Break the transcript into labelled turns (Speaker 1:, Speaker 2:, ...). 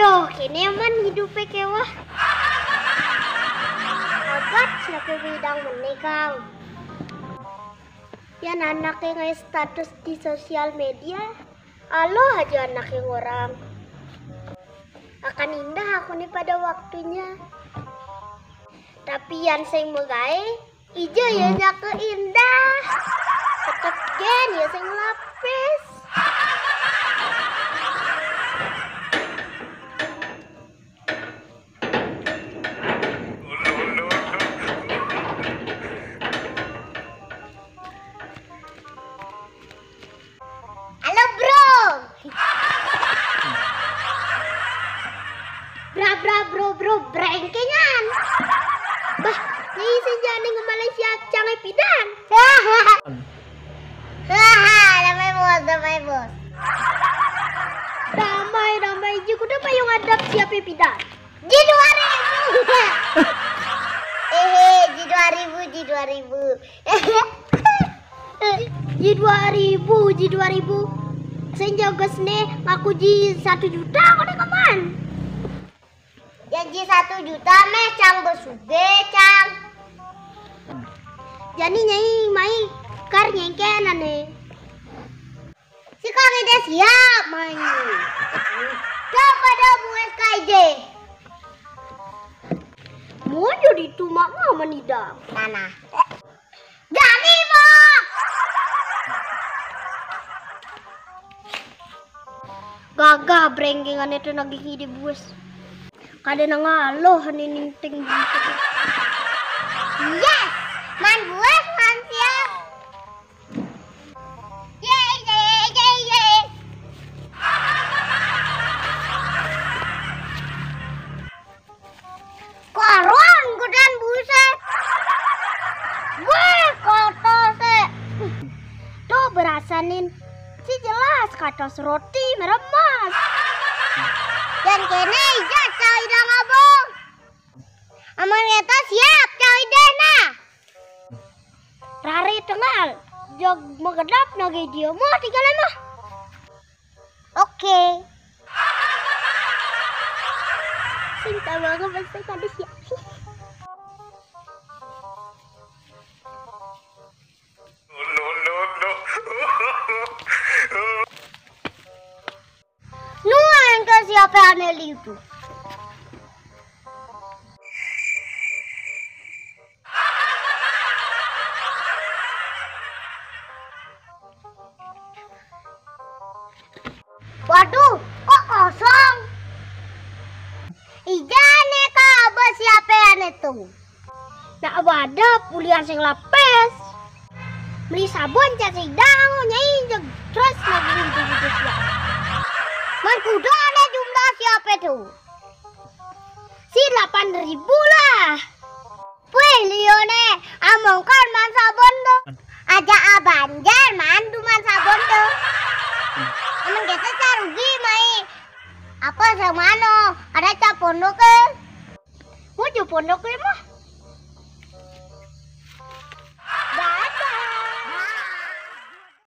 Speaker 1: Aduh, kini aman hidupnya kewah. Agak siapa bidang menikah. Yang anaknya nge status di sosial media, alo aja anaknya orang. Akan indah aku nih pada waktunya. Tapi yang saya megai, ijo ya nyake indah. Tetep gen ya saya ngelapis. Halo bro. Bro, brengkengan. Bah, ini sejani ke Malaysia cangai pidan. Damai bos. Damai juga udah payung adap siapa pidan. Ji 2000. Ji 2000. Saya jaga sene ngaku ji 1 juta kau deh kaman. Janji 1 juta meh cang besuge cang. Jadi nyai mai kar nyengken ane. Si kang ide siap mai. Kepada buat KJ. Mau jadi tumak mau menidam. Tanah. Jadi mau. Gagah brengkengan itu nagih hidup bos. Kada nangaloh nining ting gitu. Yes, man buas man siap. Ye. Koron gudan buset. Wah, koto se. Tuh berasanin. Si jelas katos roti meremas. Dan kene ija cai dah ngabong. Aman eta siap cai deh nah. Rari tengal. Jog megedap nage dia mah tinggal mah. Oke. Cinta banget pasti kada siap. Nuan ke siapa aneh itu? Waduh, kok kosong? Ijane ka siapa aneh tuh? Nak ada pulian sing lapis. Beli sabun cacing dango nyai jeg terus lagi gitu siap. Man kuda ada jumlah siapa tuh? Si 8.000 lah. Wih lione, amongkan man sabun tuh. Aja abanjar man duman sabun tuh. Emang kita carugi mai. Apa sama no? Ada cap pondok ke? Mau cap pondok ke mah?